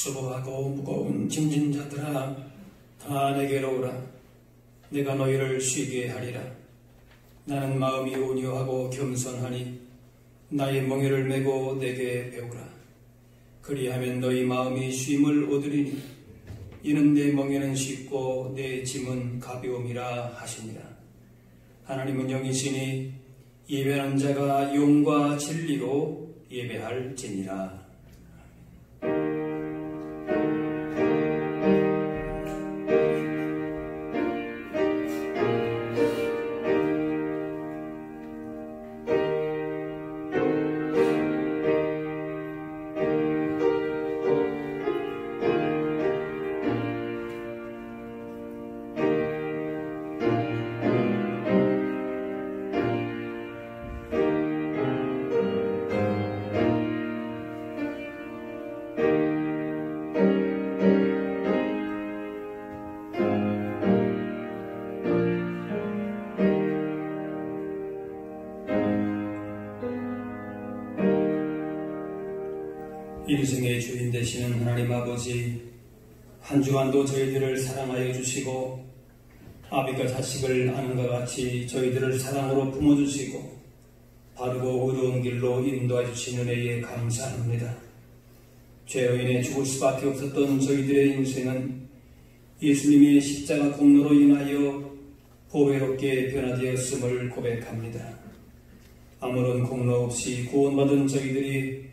수고하고 무거운 짐진 자들아 다 내게로 오라. 내가 너희를 쉬게 하리라. 나는 마음이 온유하고 겸손하니 나의 멍에를 메고 내게 배우라. 그리하면 너희 마음이 쉼을 얻으리니 이는 내 멍에는 쉽고 내 짐은 가벼움이라 하시니라. 하나님은 영이시니 예배하는 자가 용과 진리로 예배할지니라. 인생의 주인 되시는 하나님 아버지, 한 주간도 저희들을 사랑하여 주시고 아비가 자식을 아는것 같이 저희들을 사랑으로 품어주시고 바르고 의로운 길로 인도해 주시는 은혜에 감사합니다. 죄로 인해 죽을 수밖에 없었던 저희들의 인생은 예수님의 십자가 공로로 인하여 보배롭게 변화되었음을 고백합니다. 아무런 공로 없이 구원받은 저희들이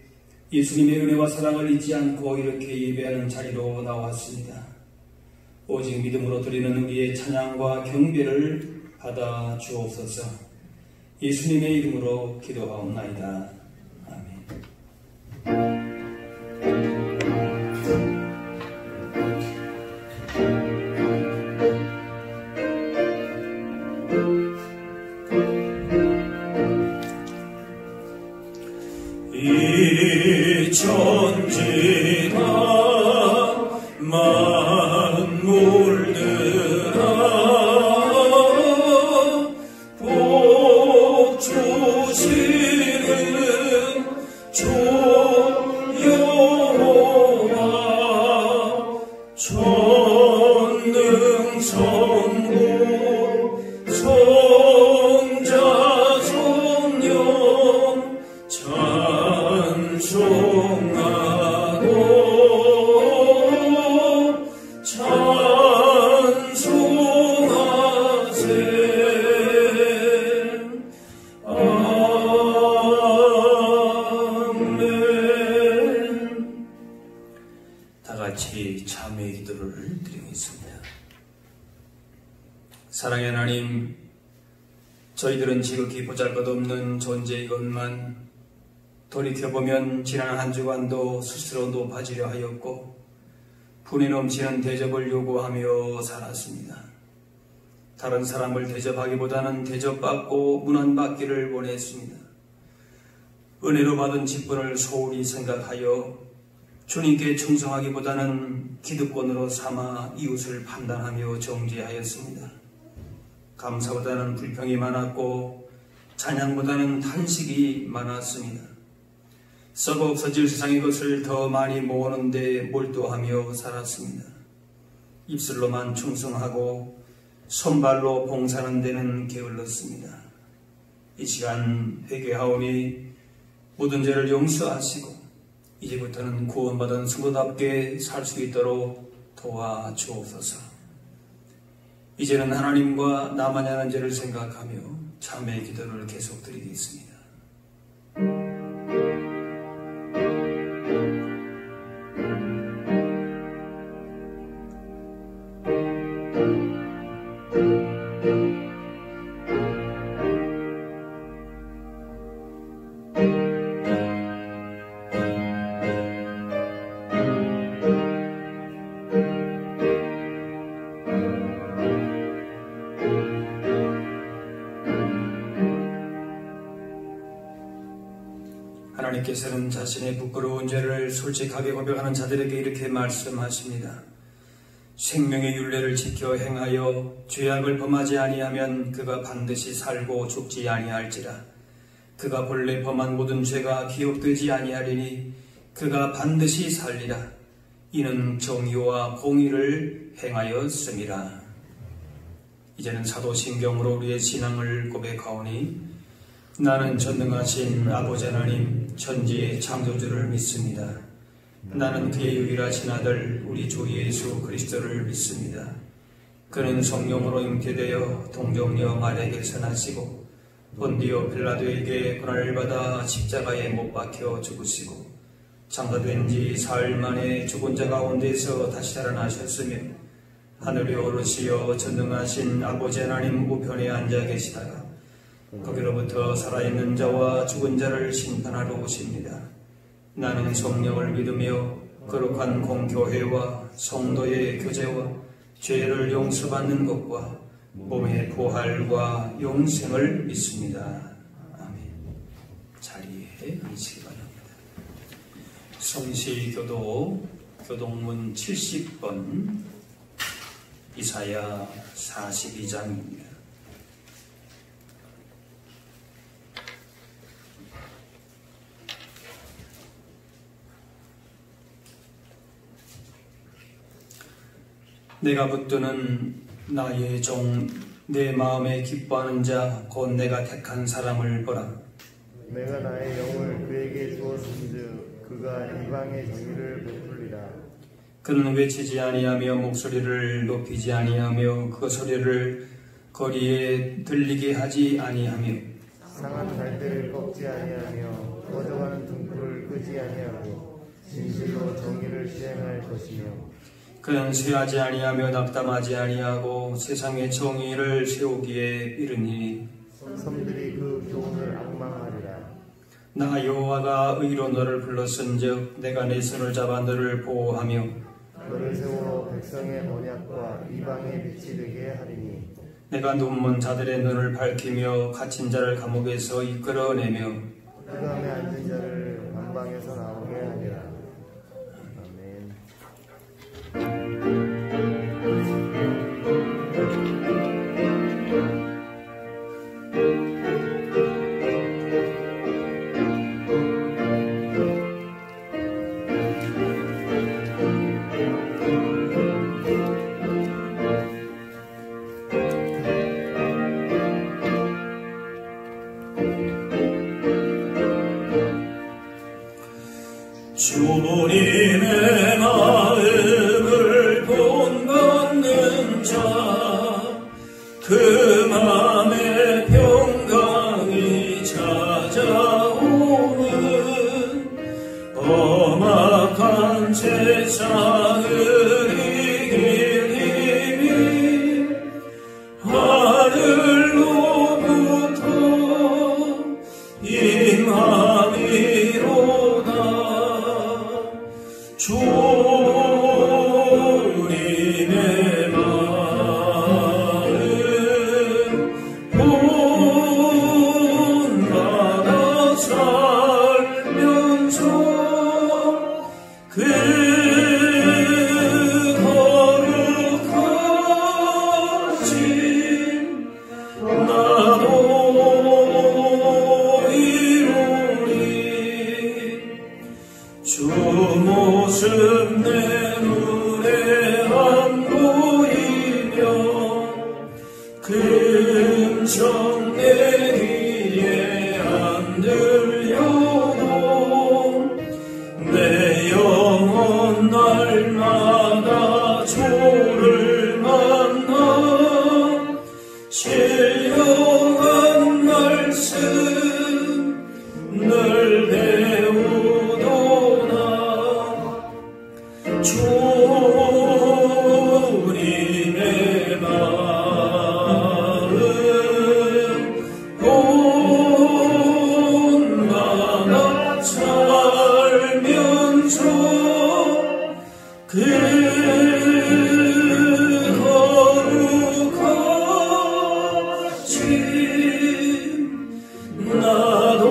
예수님의 은혜와 사랑을 잊지 않고 이렇게 예배하는 자리로 나왔습니다. 오직 믿음으로 드리는 우리의 찬양과 경배를 받아 주옵소서. 예수님의 이름으로 기도하옵나이다. 아멘. 이 천지가 만물들아 복 주시는 주 여호와 전능천부 성자 존영 찬송하고 찬송하세. 아멘. 다같이 참회의 기도를 드리겠습니다. 사랑의 하나님, 저희들은 지극히 보잘것없는 존재이건만 돌이켜보면 지난 한 주간도 스스로 높아지려 하였고 분이 넘치는 대접을 요구하며 살았습니다. 다른 사람을 대접하기보다는 대접받고 문안받기를 원했습니다. 은혜로 받은 직분을 소홀히 생각하여 주님께 충성하기보다는 기득권으로 삼아 이웃을 판단하며 정죄하였습니다. 감사보다는 불평이 많았고 찬양보다는 탄식이 많았습니다. 썩어 없어질 세상의 것을 더 많이 모으는 데 몰두하며 살았습니다. 입술로만 충성하고 손발로 봉사하는 데는 게을렀습니다. 이 시간 회개하오니 모든 죄를 용서하시고 이제부터는 구원받은 성도답게 살 수 있도록 도와주옵소서. 이제는 하나님과 나만이 하는 죄를 생각하며 참회의 기도를 계속 드리겠습니다. 하나님께서는 자신의 부끄러운 죄를 솔직하게 고백하는 자들에게 이렇게 말씀하십니다. 생명의 율례를 지켜 행하여 죄악을 범하지 아니하면 그가 반드시 살고 죽지 아니할지라. 그가 본래 범한 모든 죄가 기억되지 아니하리니 그가 반드시 살리라. 이는 정의와 공의를 행하였음이라. 이제는 사도신경으로 우리의 신앙을 고백하오니 나는 전능하신 아버지 하나님 천지의 창조주를 믿습니다. 나는 그의 유일하신 아들 우리 주 예수 그리스도를 믿습니다. 그는 성령으로 잉태되어 동정녀 마리아에게서 나시고 본디오 빌라도에게 고난을 받아 십자가에 못 박혀 죽으시고 장사된 지 사흘 만에 죽은 자 가운데서 다시 살아나셨으며 하늘에 오르시어 전능하신 아버지 하나님 우편에 앉아 계시다가 거기로부터 살아있는 자와 죽은 자를 심판하러 오십니다. 나는 성령을 믿으며 거룩한 공교회와 성도의 교제와 죄를 용서받는 것과 몸의 부활과 영생을 믿습니다. 아멘. 자리에 앉으시기 바랍니다. 성시교도 교동문 70번 이사야 42장입니다. 내가 붙드는 나의 종 내 마음에 기뻐하는 자 곧 내가 택한 사람을 보라. 내가 나의 영을 그에게 주었은즉 그가 이방의 지위를 베풀리라. 그는 외치지 아니하며 목소리를 높이지 아니하며 그 소리를 거리에 들리게 하지 아니하며 상한 갈대를 꺾지 아니하며 꺼져가는 등불을 끄지 아니하고 진실로 정의를 시행할 것이며 그는 쇠하지 아니하며 낙담하지 아니하고 세상의 정의를 세우기에 이르니 섬들이 그 교훈을 앙망하리라. 나 여호와가 의로 너를 불렀은즉 내가 내 손을 잡아 너를 보호하며 너를 세워 백성의 언약과 이방의 빛이 되게 하리니 내가 눈먼 자들의 눈을 밝히며 갇힌 자를 감옥에서 이끌어내며 흑암에 앉은 자를 만방에서 나오게 하리라. 아멘. 주님의 마음을 본받는 자, 그 맘에 평강이 찾아오는 험악한 세상을 이길 힘이 하늘로부터 임함이로다. 주님의 마음 본받아 살면서 그 거룩하신 나도 이루리. 주 모습 내 눈에 안 보이며 금성 내 귀에 안 들려도 내 영혼 날마다 주를 만나 신령한 말씀 늘 배우도다. 주님의 마음 본받아 살면서 그 거룩하신 나도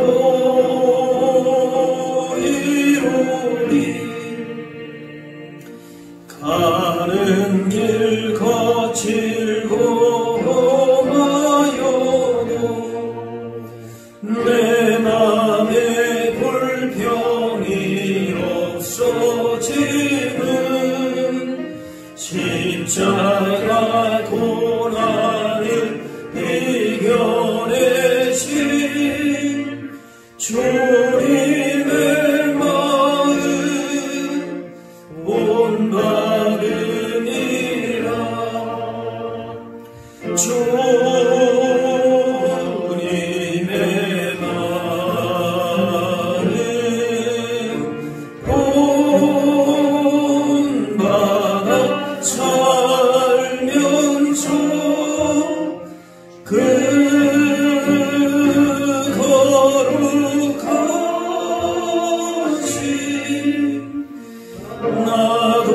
이루리. 가는 길 거칠고 험하여도 내 맘에 불평이 없어지는 십자가 고난을 이겨내신 주님의 마음 본받으니라. 주님의 마음 본받아 살면서 그 거룩하신 나도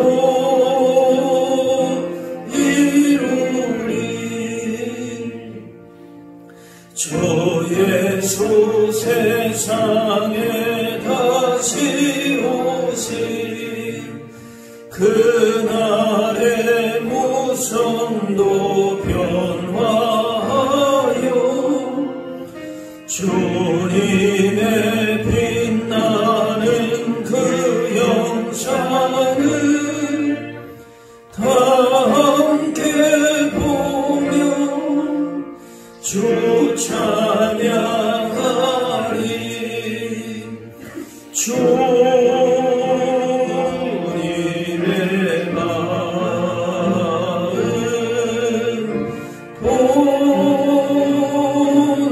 이루리. 저 예수 세상에 다시 오신 그날의 무성도 변화하여 주님의 빛나는 그 영상을 다 함께 보며 주 찬양하리. 주님의 마음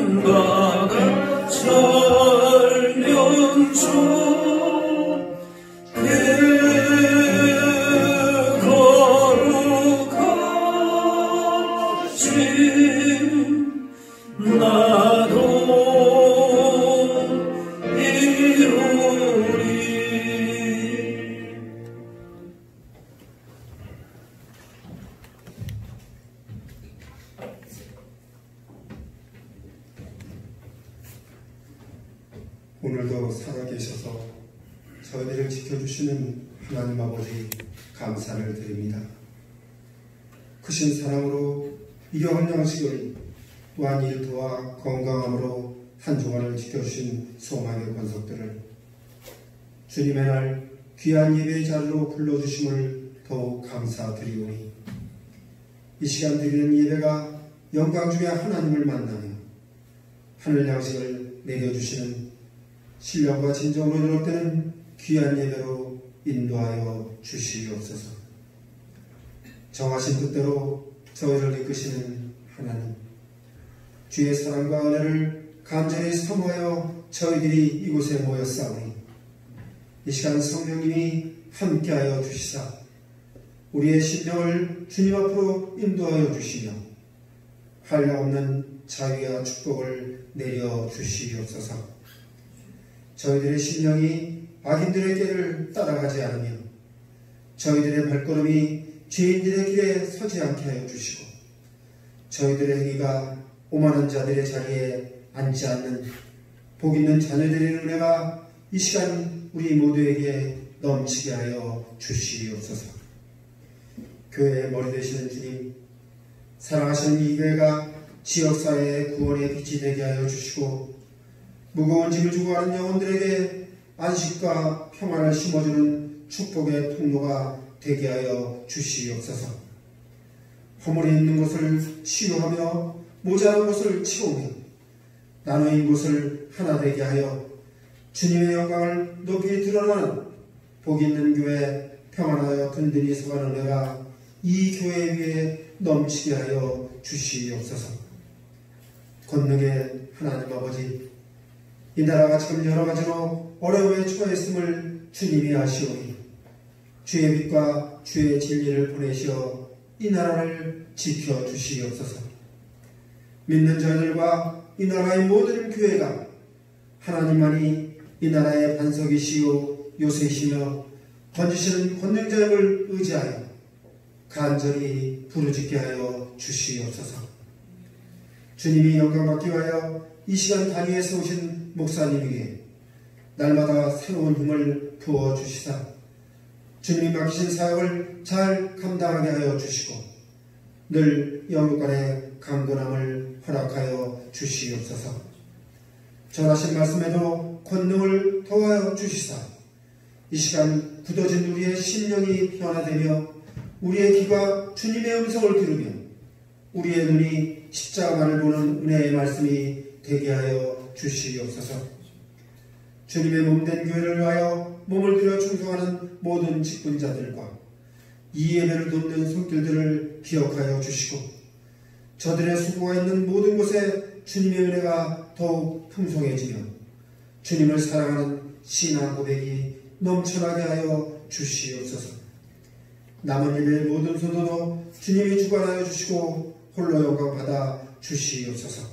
본받아 살면서 그 거룩하신 나도 이루리. 오늘도 살아계셔서 저희들을 지켜주시는 하나님 아버지 감사를 드립니다. 크신 사랑으로 일용할 양식을 또한 일터와 건강함으로 한 주간을 지켜주신 소망의 권속들을 주님의 날 귀한 예배의 자리로 불러주심을 더욱 감사드리오니 이 시간 드리는 예배가 영광 중에 하나님을 만나며 하늘 양식을 내려주시는 신령과 진정으로 누락되는 귀한 예배로 인도하여 주시옵소서. 정하신 뜻대로 저희를 이끄시는 하나님, 주의 사랑과 은혜를 간절히 사모하여 저희들이 이곳에 모였사오니 이 시간 성령님이 함께하여 주시사 우리의 심령을 주님 앞으로 인도하여 주시며 한량없는 자유와 축복을 내려 주시옵소서. 저희들의 심령이 악인들의 길을 따라가지 않으며 저희들의 발걸음이 죄인들의 길에 서지 않게 하여 주시고 저희들의 행위가 오만한 자들의 자리에 앉지 않는 복 있는 자녀들의 은혜가 이 시간 우리 모두에게 넘치게 하여 주시옵소서. 교회의 머리 되시는 주님, 사랑하시는 이 교회가 지역사회의 구원의 빛이 되게 하여 주시고 무거운 짐을 주고 가는 영혼들에게 안식과 평안을 심어주는 축복의 통로가 되게 하여 주시옵소서. 허물이 있는 것을 치유하며 모자란 것을 채우며 나누인 것을 하나 되게 하여 주님의 영광을 높이 드러나는 복 있는 교회, 평안하여 든든히 서가는 은혜가 이 교회 위에 넘치게 하여 주시옵소서. 권능의 하나님 아버지, 이 나라가 지금 여러 가지로 어려움에 처했음을 주님이 아시오니 주의 빛과 주의 진리를 보내시어 이 나라를 지켜주시옵소서. 믿는 저희들과 이 나라의 모든 교회가 하나님만이 이 나라의 반석이시요 요새시며 건지시는 권능자임을 의지하여 간절히 부르짖게 하여 주시옵소서. 주님이 영광받기 위하여 이 시간 단위에 세우신 목사님에게 날마다 새로운 힘을 부어주시사 주님이 맡기신 사역을 잘 감당하게 하여 주시고 늘 영육간의 강건함을 허락하여 주시옵소서. 전하신 말씀에도 권능을 더하여 주시사 이 시간 굳어진 우리의 심령이 변화되며 우리의 귀가 주님의 음성을 들으며 우리의 눈이 십자가만을 보는 은혜의 말씀이 되게 하여 주시옵소서. 주님의 몸된 교회를 위하여 몸을 들여 충성하는 모든 직분자들과 이 예배를 돕는 손길들을 기억하여 주시고 저들의 수고가 있는 모든 곳에 주님의 은혜가 더욱 풍성해지며 주님을 사랑하는 신앙 고백이 넘쳐나게 하여 주시옵소서. 남은 예배의 모든 소도도 주님이 주관하여 주시고 홀로 영광 받아 주시옵소서.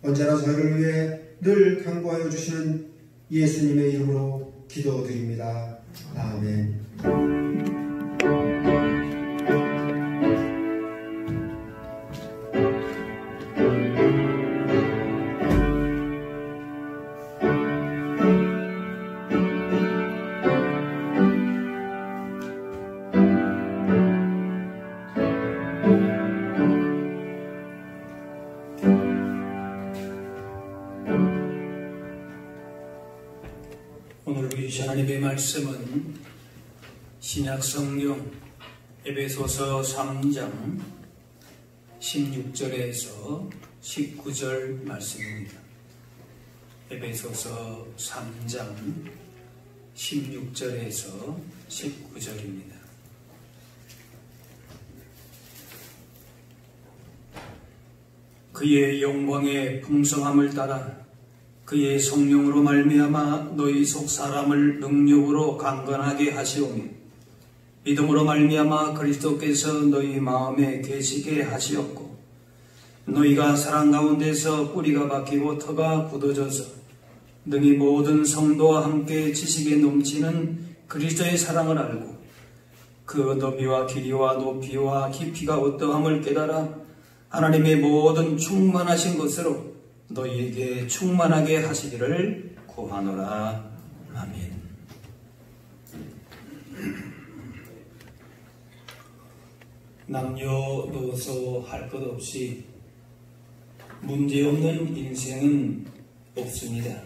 언제나 저희를 위해 늘 간구하여 주시는 예수님의 이름으로 기도드립니다. 아멘. 오늘 우리 하나님의 말씀은 신약성경 에베소서 3장 16절에서 19절 말씀입니다. 에베소서 3장 16절에서 19절입니다. 그의 영광의 풍성함을 따라 그의 성령으로 말미암아 너희 속 사람을 능력으로 강건하게 하시오며 믿음으로 말미암아 그리스도께서 너희 마음에 계시게 하시었고 너희가 사랑 가운데서 뿌리가 박히고 터가 굳어져서 능히 모든 성도와 함께 지식에 넘치는 그리스도의 사랑을 알고 그 너비와 길이와 높이와 깊이가 어떠함을 깨달아 하나님의 모든 충만하신 것으로 너희에게 충만하게 하시기를 구하노라. 아멘. 남녀노소 할 것 없이 문제없는 인생은 없습니다.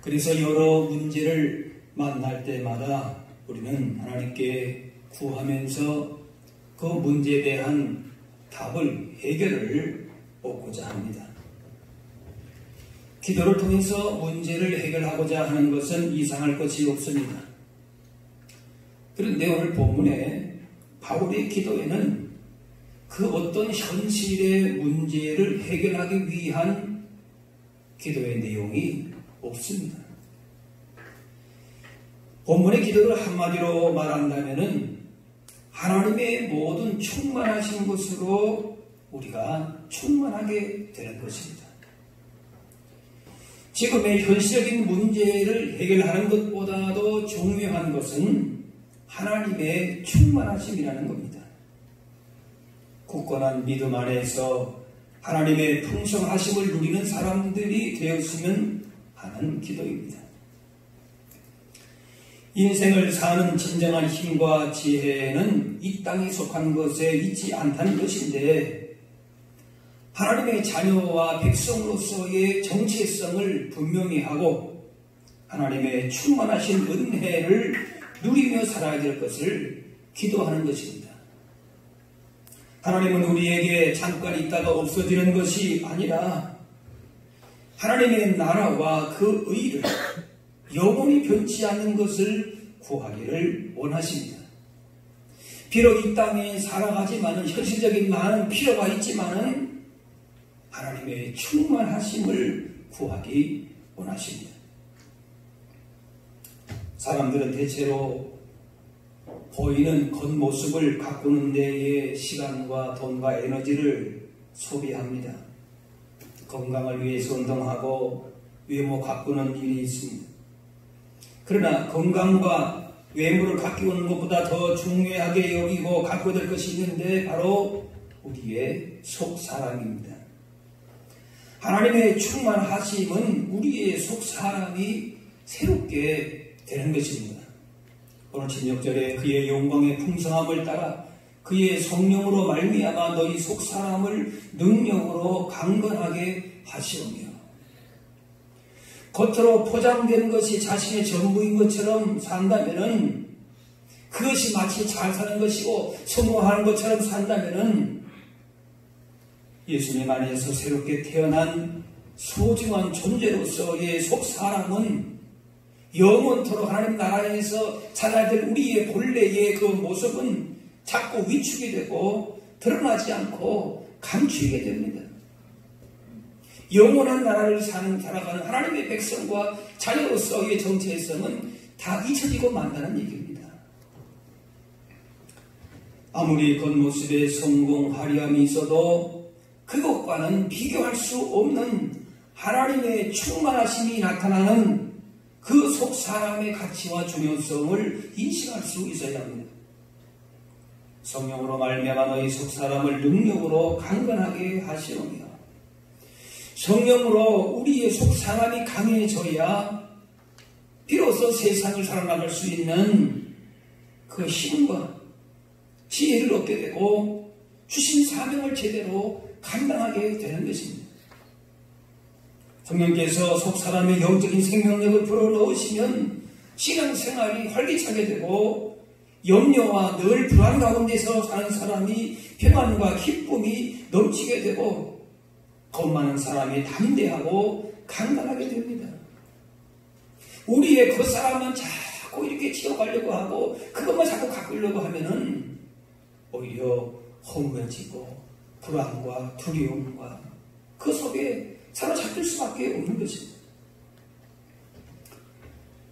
그래서 여러 문제를 만날 때마다 우리는 하나님께 구하면서 그 문제에 대한 답을, 해결을 얻고자 합니다. 기도를 통해서 문제를 해결하고자 하는 것은 이상할 것이 없습니다. 그런데 오늘 본문에 바울의 기도에는 그 어떤 현실의 문제를 해결하기 위한 기도의 내용이 없습니다. 본문의 기도를 한마디로 말한다면 하나님의 모든 충만하신 것으로 우리가 충만하게 되는 것입니다. 지금의 현실적인 문제를 해결하는 것보다도 중요한 것은 하나님의 충만하심이라는 겁니다. 굳건한 믿음 안에서 하나님의 풍성하심을 누리는 사람들이 되었으면 하는 기도입니다. 인생을 사는 진정한 힘과 지혜는 이 땅에 속한 것에 있지 않다는 것인데 하나님의 자녀와 백성으로서의 정체성을 분명히 하고 하나님의 충만하신 은혜를 누리며 살아야 될 것을 기도하는 것입니다. 하나님은 우리에게 잠깐 있다가 없어지는 것이 아니라 하나님의 나라와 그 의를 영원히 변치 않는 것을 구하기를 원하십니다. 비록 이 땅에 살아가지만은 현실적인 많은 필요가 있지만은 하나님의 충만하심을 구하기 원하십니다. 사람들은 대체로 보이는 겉모습을 가꾸는 데에 시간과 돈과 에너지를 소비합니다. 건강을 위해서 운동하고 외모 가꾸는 일이 있습니다. 그러나 건강과 외모를 가꾸는 것보다 더 중요하게 여기고 갖고 될 것이 있는데 바로 우리의 속사람입니다. 하나님의 충만하심은 우리의 속사람이 새롭게 되는 것입니다. 오늘 16절에 그의 영광의 풍성함을 따라 그의 성령으로 말미암아 너희 속사람을 능력으로 강건하게 하시오며 겉으로 포장된 것이 자신의 전부인 것처럼 산다면은 그것이 마치 잘 사는 것이고 성공하는 것처럼 산다면은 예수님 안에서 새롭게 태어난 소중한 존재로서의 속사람은 영원토록 하나님 나라에서 살아야 될 우리의 본래의 그 모습은 자꾸 위축이 되고 드러나지 않고 감추게 됩니다. 영원한 나라를 살아가는 하나님의 백성과 자녀로서의 정체성은 다 잊혀지고 만다는 얘기입니다. 아무리 겉모습에 성공, 화려함이 있어도 그것과는 비교할 수 없는 하나님의 충만하심이 나타나는 그 속 사람의 가치와 중요성을 인식할 수 있어야 합니다. 성령으로 말미암아 너희 속 사람을 능력으로 강건하게 하시오며, 성령으로 우리의 속 사람이 강해져야 비로소 세상을 살아나갈 수 있는 그 힘과 지혜를 얻게 되고 주신 사명을 제대로 감당하게 되는 것입니다. 성령께서 속 사람의 영적인 생명력을 불어넣으시면 신앙생활이 활기차게 되고 염려와 늘 불안 가운데서 사는 사람이 평안과 기쁨이 넘치게 되고 겁 많은 사람이 담대하고 강건하게 됩니다. 우리의 그 사람만 자꾸 이렇게 치워가려고 하고 그것만 자꾸 가꾸려고 하면은 오히려 허무해지고 불안과 두려움과 그 속에 사로잡힐 수밖에 없는 것입니다.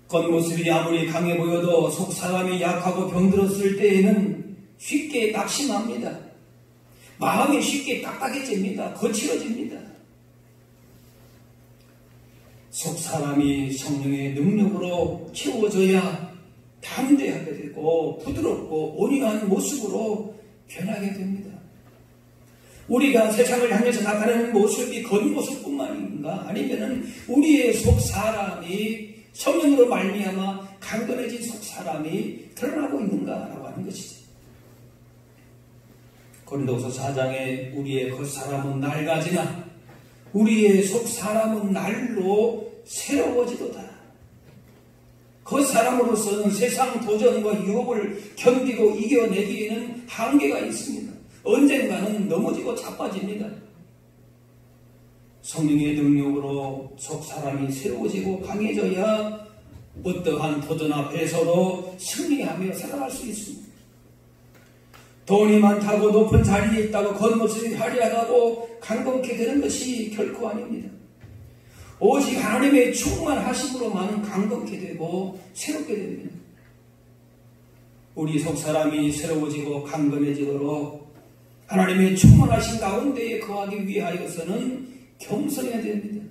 겉모습이 아무리 강해 보여도 속 사람이 약하고 병들었을 때에는 쉽게 낙심합니다. 마음이 쉽게 딱딱해집니다. 거칠어집니다. 속 사람이 성령의 능력으로 채워져야 담대하게 되고 부드럽고 온유한 모습으로 변하게 됩니다. 우리가 세상을 향해서 나타내는 모습이 겉모습뿐만인가, 아니면은 우리의 속 사람이 성령으로 말미암아 강건해진 속 사람이 드러나고 있는가라고 하는 것이지. 고린도서 4장에 우리의 겉 사람은 낡아지나 우리의 속 사람은 날로 새로워지도다. 겉 사람으로서는 세상 도전과 유혹을 견디고 이겨내기에는 한계가 있습니다. 언젠가는 넘어지고 자빠집니다. 성령의 능력으로 속 사람이 새로워지고 강해져야 어떠한 도전 앞에서도 승리하며 살아갈 수 있습니다. 돈이 많다고 높은 자리에 있다고 겉모습이 화려하고 강건케 되는 것이 결코 아닙니다. 오직 하나님의 충만하심으로만 강건케 되고 새롭게 됩니다. 우리 속 사람이 새로워지고 강건해지도록 하나님의 충만하신 가운데에 거하기 위하여서는 겸손해야 됩니다.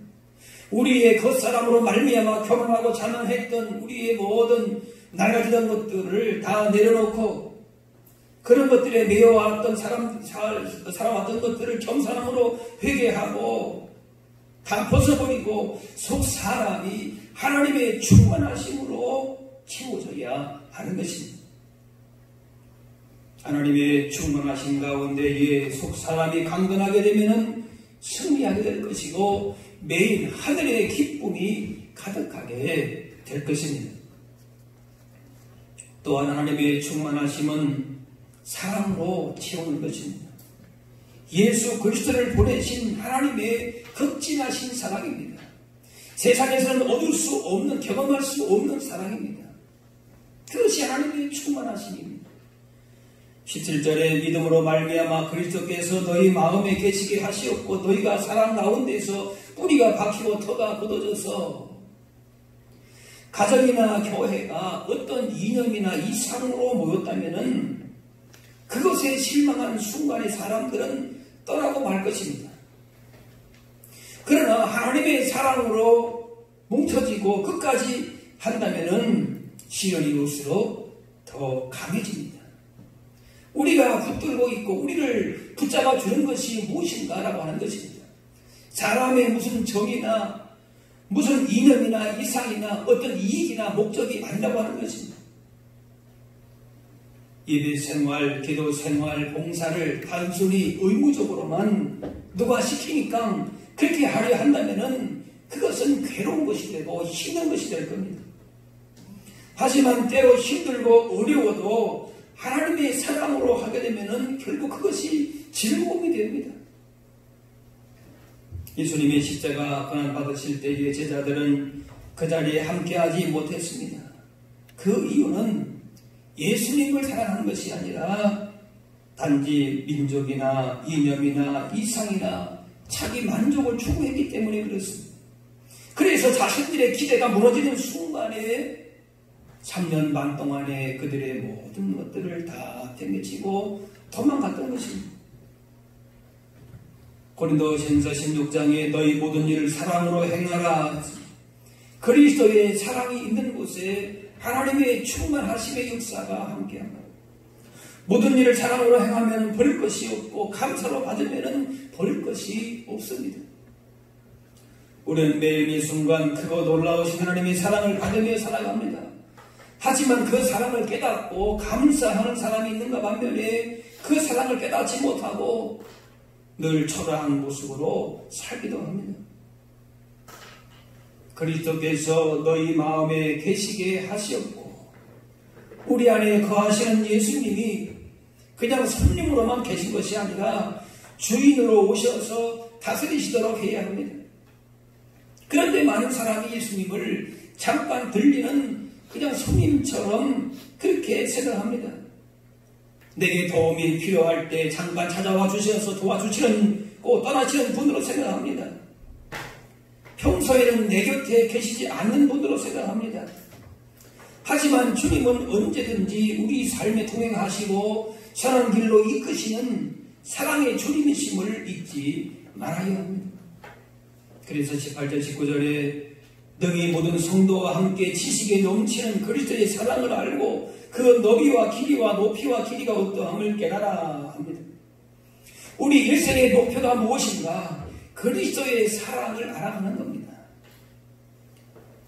우리의 겉사람으로 말미암아 교만하고 자만했던 우리의 모든 낡아지던 것들을 다 내려놓고 그런 것들에 매여왔던 살아왔던 것들을 겸손함으로 회개하고 다 벗어버리고 속 사람이 하나님의 충만하심으로 채워져야 하는 것입니다. 하나님의 충만하신 가운데에 속 사람이 강건하게 되면 승리하게 될 것이고 매일 하늘의 기쁨이 가득하게 될 것입니다. 또한 하나님의 충만하심은 사랑으로 채우는 것입니다. 예수 그리스도를 보내신 하나님의 극진하신 사랑입니다. 세상에서는 얻을 수 없는, 경험할 수 없는 사랑입니다. 그것이 하나님의 충만하심입니다. 17절에 믿음으로 말미암아 그리스도께서 너희 마음에 계시게 하시었고 너희가 사랑 가운데서 뿌리가 박히고 터가 굳어져서 가정이나 교회가 어떤 이념이나 이상으로 모였다면은 그것에 실망하는 순간에 사람들은 떠나고 말 것입니다. 그러나 하나님의 사랑으로 뭉쳐지고 끝까지 한다면은 시련이 올수록 더 강해집니다. 우리가 붙들고 있고 우리를 붙잡아 주는 것이 무엇인가라고 하는 것입니다. 사람의 무슨 정의나 무슨 이념이나 이상이나 어떤 이익이나 목적이 아니라고 하는 것입니다. 예배 생활, 기도 생활, 봉사를 단순히 의무적으로만 누가 시키니까 그렇게 하려 한다면은 그것은 괴로운 것이 되고 힘든 것이 될 겁니다. 하지만 때로 힘들고 어려워도 하나님의 사랑으로 하게 되면 결국 그것이 즐거움이 됩니다. 예수님의 십자가 고난받으실 때의 제자들은 그 자리에 함께하지 못했습니다. 그 이유는 예수님을 사랑하는 것이 아니라 단지 민족이나 이념이나 이상이나 자기 만족을 추구했기 때문에 그렇습니다. 그래서 자신들의 기대가 무너지는 순간에 3년 반 동안에 그들의 모든 것들을 다 팽개치고 도망갔던 것입니다. 고린도전서 16장에 너희 모든 일을 사랑으로 행하라. 그리스도의 사랑이 있는 곳에 하나님의 충만하심의 역사가 함께합니다. 모든 일을 사랑으로 행하면 버릴 것이 없고 감사로 받으면 버릴 것이 없습니다. 우리는 매일 이 순간 크고 놀라우신 하나님의 사랑을 받으며 살아갑니다. 하지만 그 사랑을 깨닫고 감사하는 사람이 있는가 반면에 그 사랑을 깨닫지 못하고 늘 초라한 모습으로 살기도 합니다. 그리스도께서 너희 마음에 계시게 하시었고 우리 안에 거하시는 예수님이 그냥 손님으로만 계신 것이 아니라 주인으로 오셔서 다스리시도록 해야 합니다. 그런데 많은 사람이 예수님을 잠깐 들리는 그냥 손님처럼 그렇게 생각합니다. 내게 도움이 필요할 때 잠깐 찾아와 주셔서 도와주시는 떠나시는 분으로 생각합니다. 평소에는 내 곁에 계시지 않는 분으로 생각합니다. 하지만 주님은 언제든지 우리 삶에 동행하시고 선한 길로 이끄시는 사랑의 주님이심을 잊지 말아야 합니다. 그래서 18절 19절에 너희 모든 성도와 함께 지식에 넘치는 그리스도의 사랑을 알고 그 너비와 길이와 높이와 길이가 어떠함을 깨달아 합니다. 우리 일생의 목표가 무엇인가? 그리스도의 사랑을 알아가는 겁니다.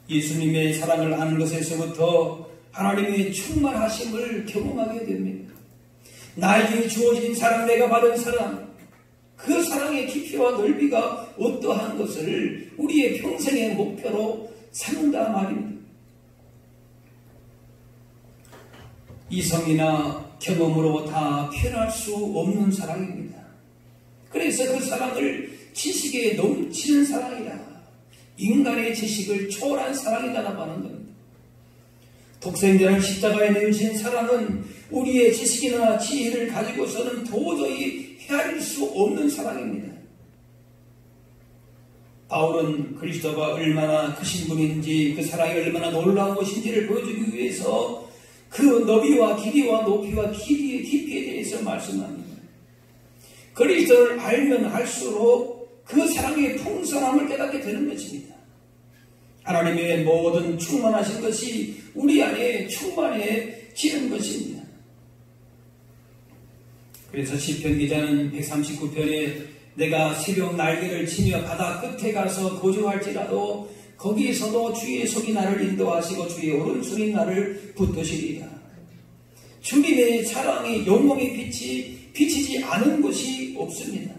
예수님의 사랑을 아는 것에서부터 하나님의 충만하심을 경험하게 됩니다. 나에게 주어진 사랑, 내가 받은 사랑, 그 사랑의 깊이와 넓이가 어떠한 것을 우리의 평생의 목표로 삼는다 말입니다. 이성이나 경험으로 다 표현할 수 없는 사랑입니다. 그래서 그 사랑을 지식에 넘치는 사랑이라, 인간의 지식을 초월한 사랑이라고 하는 겁니다. 독생자를 십자가에 내주신 사랑은 우리의 지식이나 지혜를 가지고서는 도저히 헤아릴 수 없는 사랑입니다. 바울은 그리스도가 얼마나 크신 분인지 그 사랑이 얼마나 놀라운 것인지를 보여주기 위해서 그 너비와 길이와 높이와 길이의 깊이에 대해서 말씀합니다. 그리스도를 알면 알수록 그 사랑의 풍성함을 깨닫게 되는 것입니다. 하나님의 모든 충만하신 것이 우리 안에 충만해지는 것입니다. 그래서 시편 기자는 139편에 내가 새벽 날개를 치며 바다 끝에 가서 거주할지라도 거기에서도 주의 손이 나를 인도하시고 주의 오른손이 나를 붙드시리라. 주님의 사랑의 영광의 빛이 비치지 않은 곳이 없습니다.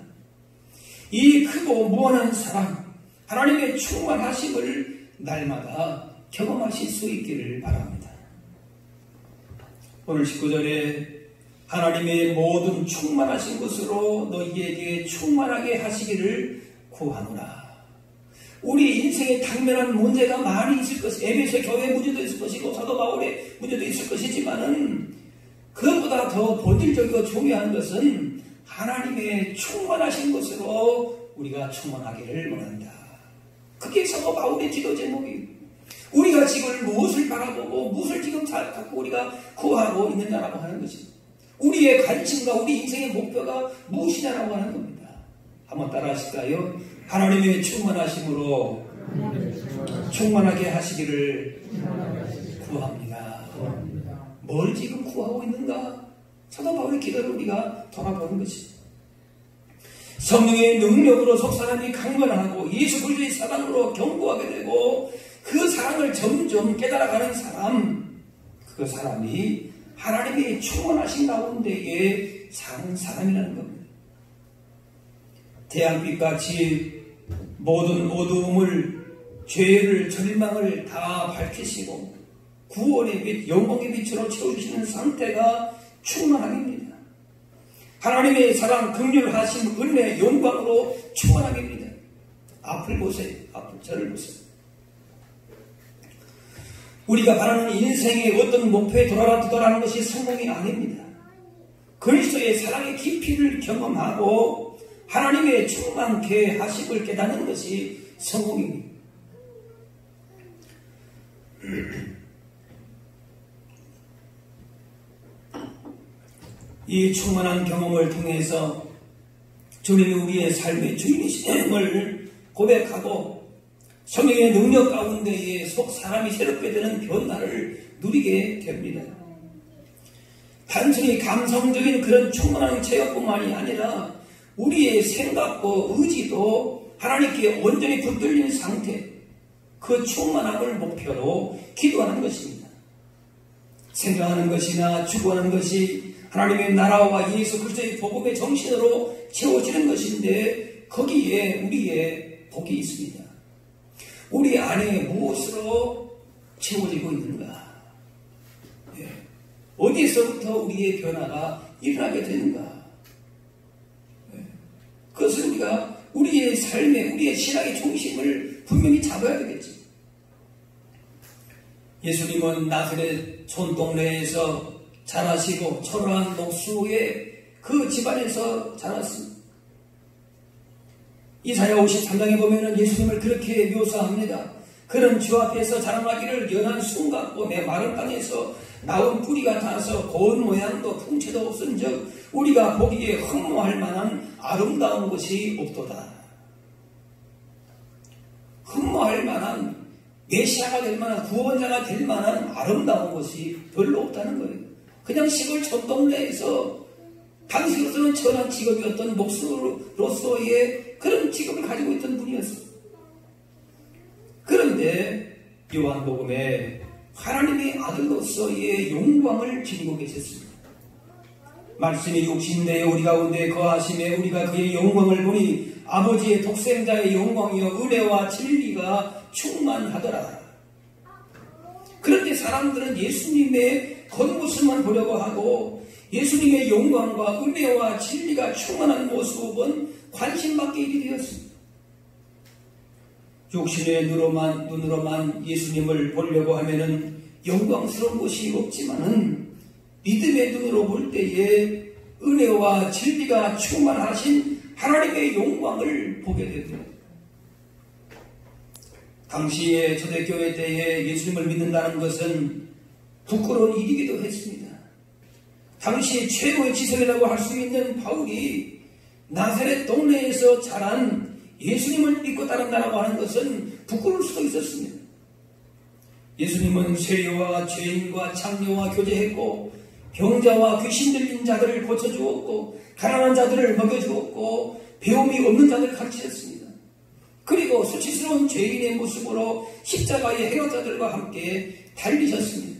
이 크고 무한한 사랑, 하나님의 충만하심을 날마다 경험하실 수 있기를 바랍니다. 오늘 19절에 하나님의 모든 충만하신 것으로 너희에게 충만하게 하시기를 구하노라. 우리 인생에 당면한 문제가 많이 있을 것이, 에베소 교회의 문제도 있을 것이고 사도 바울의 문제도 있을 것이지만은 그것보다 더 본질적이고 중요한 것은 하나님의 충만하신 것으로 우리가 충만하기를 원한다. 그게 사도 바울의 기도 제목이에요. 우리가 지금 무엇을 바라보고 무엇을 지금 잘 갖고 우리가 구하고 있느냐라고 하는 것입니다. 우리의 관심과 우리 인생의 목표가 무엇이냐라고 하는 겁니다. 한번 따라 하실까요? 하나님의 충만하심으로 충만하게 하시기를 구합니다. 뭘 지금 구하고 있는가? 사도 바울의 기도를 우리가 돌아보는 것입니다. 성령의 능력으로 속 사람이 강건하고 예수 그리스도의 사랑으로 견고하게 되고 그 사랑을 점점 깨달아가는 사람, 그 사람이 하나님의 충만하신 가운데에 사는 사람이라는 겁니다. 태양빛같이 모든 어두움을, 죄를, 절망을 다 밝히시고 구원의 빛, 영광의 빛으로 채워주시는 상태가 충만함입니다. 하나님의 사랑, 긍휼하심, 은혜, 영광으로 충만함입니다. 앞을 보세요. 앞을, 저를 보세요. 우리가 바라는 인생의 어떤 목표에 도달하는 것이 성공이 아닙니다. 그리스도의 사랑의 깊이를 경험하고 하나님의 충만케 하심을 깨닫는 것이 성공입니다. 이 충만한 경험을 통해서 주님이 우리의 삶의 주인이심을 고백하고 성령의 능력 가운데에 속 사람이 새롭게 되는 변화를 누리게 됩니다. 단순히 감성적인 그런 충만한 체험뿐만이 아니라 우리의 생각과 의지도 하나님께 온전히 붙들린 상태, 그 충만함을 목표로 기도하는 것입니다. 생각하는 것이나 추구하는 것이 하나님의 나라와 예수 그리스도의 복음의 정신으로 채워지는 것인데 거기에 우리의 복이 있습니다. 우리 안에 무엇으로 채워지고 있는가? 어디에서부터 우리의 변화가 일어나게 되는가? 그것을 우리가 우리의 삶에, 우리의 신앙의 중심을 분명히 잡아야 되겠지. 예수님은 나사렛 촌동네에서 자라시고 초라한 목수의 그 집안에서 자랐습니다. 이사야 53장에 보면 예수님을 그렇게 묘사합니다. 그는 주 앞에서 자라나기를 연한 순 같고 내 마른 땅에서 나온 뿌리 같아서 고운 모양도 풍채도 없은즉 우리가 보기에 흠모할 만한 아름다운 것이 없도다. 흠모할 만한, 메시아가 될 만한, 구원자가 될 만한 아름다운 것이 별로 없다는 거예요. 그냥 시골 촌동네에서 당시로서는 천한 직업이었던 목수로서의 그런 직업을 가지고 있던 분이었어요. 그런데 요한복음에 하나님의 아들로서의 영광을 지니고 계셨습니다. 말씀이 육신되어 우리 가운데 거하심에 우리가 그의 영광을 보니 아버지의 독생자의 영광이여 은혜와 진리가 충만하더라. 그런데 사람들은 예수님의 겉모습만 보려고 하고 예수님의 영광과 은혜와 진리가 충만한 모습은 관심받게 일이 되었습니다. 육신의 눈으로만 예수님을 보려고 하면은 영광스러운 것이 없지만은 믿음의 눈으로 볼 때에 은혜와 진리가 충만하신 하나님의 영광을 보게 됩니다. 당시에 초대교회 때에 예수님을 믿는다는 것은 부끄러운 일이기도 했습니다. 당시 최고의 지성이라고 할 수 있는 바울이 나사렛 동네에서 자란 예수님을 믿고 따른다라고 하는 것은 부끄러울 수도 있었습니다. 예수님은 세리와 죄인과 창녀와 교제했고 병자와 귀신 들린 자들을 고쳐주었고 가난한 자들을 먹여주었고 배움이 없는 자들을 가르치셨습니다. 그리고 수치스러운 죄인의 모습으로 십자가의 행역자들과 함께 달리셨습니다.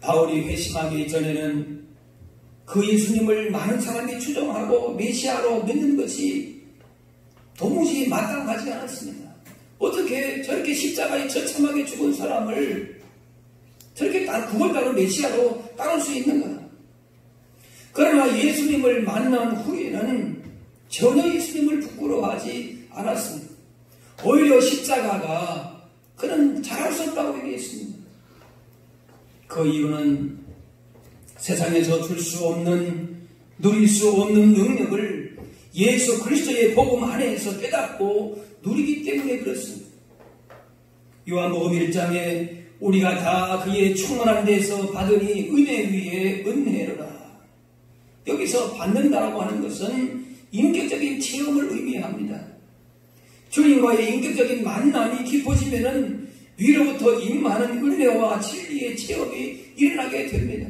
바울이 회심하기 전에는 그 예수님을 많은 사람이 추종하고 메시아로 믿는 것이 도무지 마땅하지 않았습니다. 어떻게 저렇게 십자가에 처참하게 죽은 사람을 저렇게 구원자로 메시아로 따를 수 있는가? 그러나 예수님을 만난 후에는 전혀 예수님을 부끄러워하지 않았습니다. 오히려 십자가가 그는 잘할 수 없다고 얘기했습니다. 그 이유는 세상에서 줄 수 없는, 누릴 수 없는 능력을 예수 그리스도의 복음 안에서 깨닫고 누리기 때문에 그렇습니다. 요한복음 1장에 우리가 다 그의 충만한 데서 받으니 은혜 위에 은혜로라. 여기서 받는다라고 하는 것은 인격적인 체험을 의미합니다. 주님과의 인격적인 만남이 깊어지면은 위로부터 임하는 은혜와 진리의 체험이 일어나게 됩니다.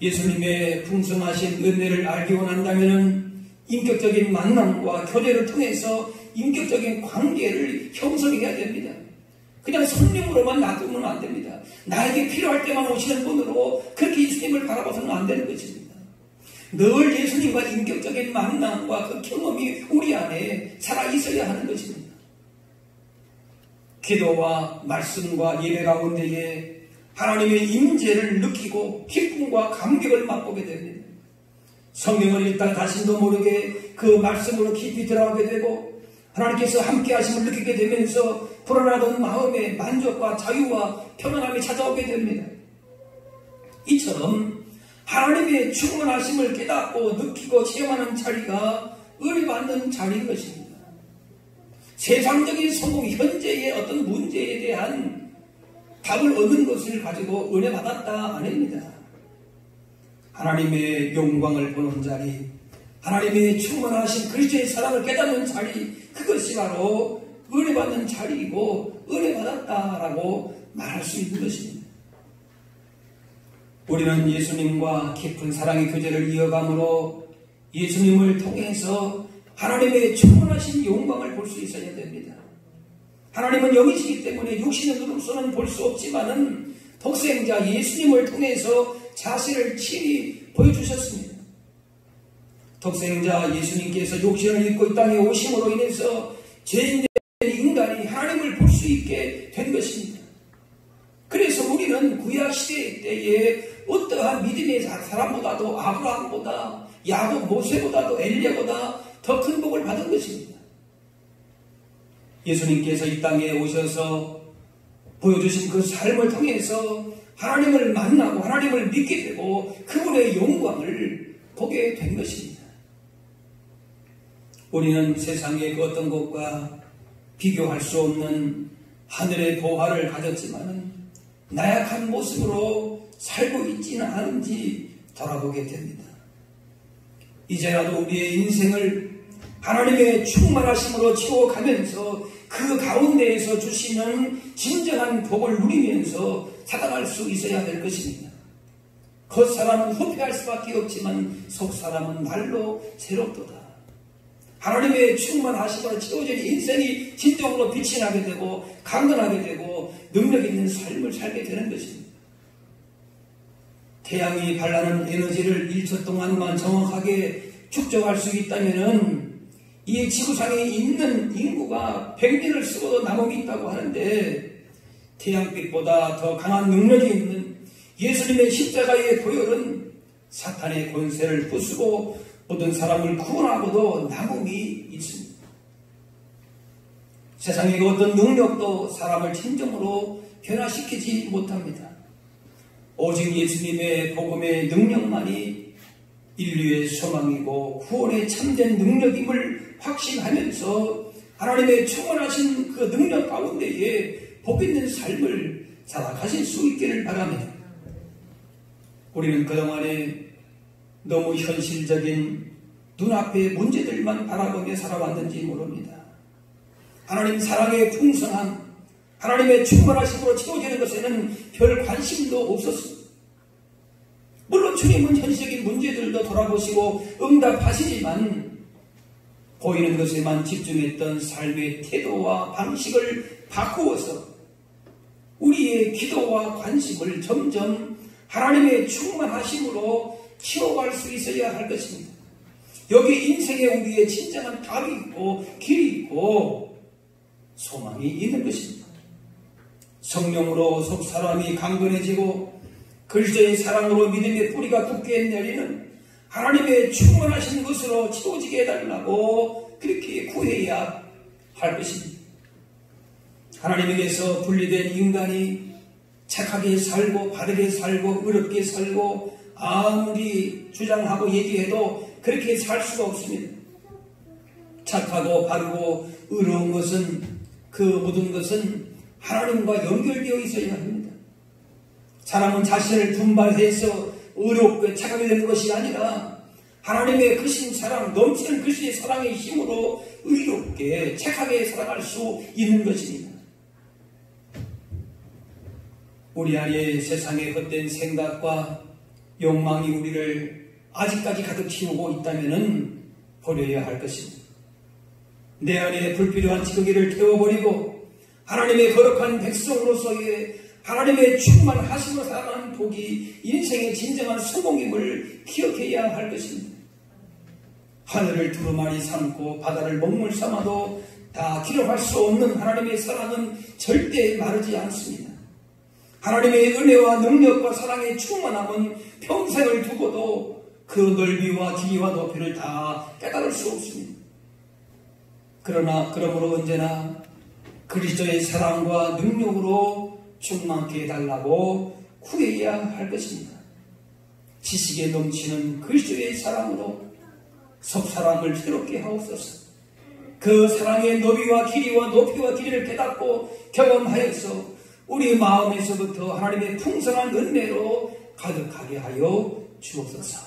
예수님의 풍성하신 은혜를 알기 원한다면 인격적인 만남과 교제를 통해서 인격적인 관계를 형성해야 됩니다. 그냥 손님으로만 놔두면 안 됩니다. 나에게 필요할 때만 오시는 분으로 그렇게 예수님을 바라봐서는 안 되는 것입니다. 늘 예수님과 인격적인 만남과 그 경험이 우리 안에 살아 있어야 하는 것입니다. 기도와 말씀과 예배 가운데에 하나님의 임재를 느끼고 기쁨과 감격을 맛보게 됩니다. 성경을 읽다 자신도 모르게 그 말씀으로 깊이 들어가게 되고 하나님께서 함께 하심을 느끼게 되면서 불안하던 마음에 만족과 자유와 평안함이 찾아오게 됩니다. 이처럼 하나님의 충만하심을 깨닫고 느끼고 체험하는 자리가 은혜 받는 자리인 것입니다. 세상적인 성공, 현재의 어떤 문제에 대한 답을 얻는 것을 가지고 은혜 받았다 아닙니다. 하나님의 영광을 보는 자리, 하나님의 충만하신 그리스도의 사랑을 깨닫는 자리, 그것이 바로 은혜 받는 자리이고 은혜 받았다라고 말할 수 있는 것입니다. 우리는 예수님과 깊은 사랑의 교제를 이어감으로 예수님을 통해서 하나님의 충만하신 영광을 볼 수 있어야 됩니다. 하나님은 영이시기 때문에 육신의 눈으로서는 볼 수 없지만은 독생자 예수님을 통해서 자신을 친히 보여주셨습니다. 독생자 예수님께서 육신을 입고 이 땅에 오심으로 인해서 죄인된 인간이 하나님을 볼 수 있게 된 것입니다. 그래서 우리는 구약시대 때에 어떠한 믿음의 사람보다도 아브라함보다 야곱 모세보다도 엘리야보다 더 큰 복을 받은 것입니다. 예수님께서 이 땅에 오셔서 보여주신 그 삶을 통해서 하나님을 만나고 하나님을 믿게 되고 그분의 영광을 보게 된 것입니다. 우리는 세상의 그 어떤 것과 비교할 수 없는 하늘의 보화를 가졌지만 나약한 모습으로 살고 있지는 않은지 돌아보게 됩니다. 이제라도 우리의 인생을 하나님의 충만하심으로 채워가면서 그 가운데에서 주시는 진정한 복을 누리면서 살아갈 수 있어야 될 것입니다. 겉사람은 후패할 수밖에 없지만 속사람은 날로 새롭도다. 하나님의 충만하심으로 채워진 인생이 진정으로 빛이 나게 되고 강건하게 되고 능력 있는 삶을 살게 되는 것입니다. 태양이 발하는 에너지를 1초 동안만 정확하게 축적할 수 있다면은 이 지구상에 있는 인구가 100년을 쓰고도 남음이 있다고 하는데 태양빛보다 더 강한 능력이 있는 예수님의 십자가의 보혈은 사탄의 권세를 부수고 모든 사람을 구원하고도 남음이 있습니다. 세상의 어떤 능력도 사람을 진정으로 변화시키지 못합니다. 오직 예수님의 복음의 능력만이 인류의 소망이고 구원의 참된 능력임을 확신하면서 하나님의 충만하신 그 능력 가운데에 복 있는 삶을 살아가실 수 있기를 바랍니다. 우리는 그동안에 너무 현실적인 눈앞의 문제들만 바라보며 살아왔는지 모릅니다. 하나님 사랑의 풍성함, 하나님의 충만하심으로 채워지는 것에는 별 관심도 없었습니다. 물론 주님은 현실적인 문제들도 돌아보시고 응답하시지만 보이는 것에만 집중했던 삶의 태도와 방식을 바꾸어서 우리의 기도와 관심을 점점 하나님의 충만하심으로 채워갈 수 있어야 할 것입니다. 여기 인생에 우리의 진정한 답이 있고 길이 있고 소망이 있는 것입니다. 성령으로 속 사람이 강건해지고 그리스도의 사랑으로 믿음의 뿌리가 굳게 내리는 하나님의 충만하신 것으로 채워지게 해달라고 그렇게 구해야 할 것입니다. 하나님에게서 분리된 인간이 착하게 살고 바르게 살고 의롭게 살고 아무리 주장하고 얘기해도 그렇게 살 수가 없습니다. 착하고 바르고 의로운 것은 그 모든 것은 하나님과 연결되어 있어야 합니다. 사람은 자신을 분발해서 의롭게 착하게 되는 것이 아니라 하나님의 크신 사랑, 넘치는 그리스도의 사랑의 힘으로 의롭게 착하게 살아갈 수 있는 것입니다. 우리 안에 세상의 헛된 생각과 욕망이 우리를 아직까지 가득 채우고 있다면 버려야 할 것입니다. 내 안에 불필요한 지극이를 태워버리고 하나님의 거룩한 백성으로서의 하나님의 충만하심으로 살아가는 복이 인생의 진정한 성공임을 기억해야 할 것입니다. 하늘을 두루마리 삼고 바다를 먹물 삼아도 다 기록할 수 없는 하나님의 사랑은 절대 마르지 않습니다. 하나님의 은혜와 능력과 사랑의 충만함은 평생을 두고도 그 넓이와 길이와 높이를 다 깨달을 수 없습니다. 그러므로 언제나 그리스도의 사랑과 능력으로 충만케 해달라고 구해야 할 것입니다. 지식에 넘치는 그리스도의 사랑으로 속사람을 새롭게 하옵소서. 그 사랑의 너비와 길이와 높이와 길이를 깨닫고 경험하여서 우리 마음에서부터 하나님의 풍성한 은혜로 가득하게 하여 주옵소서.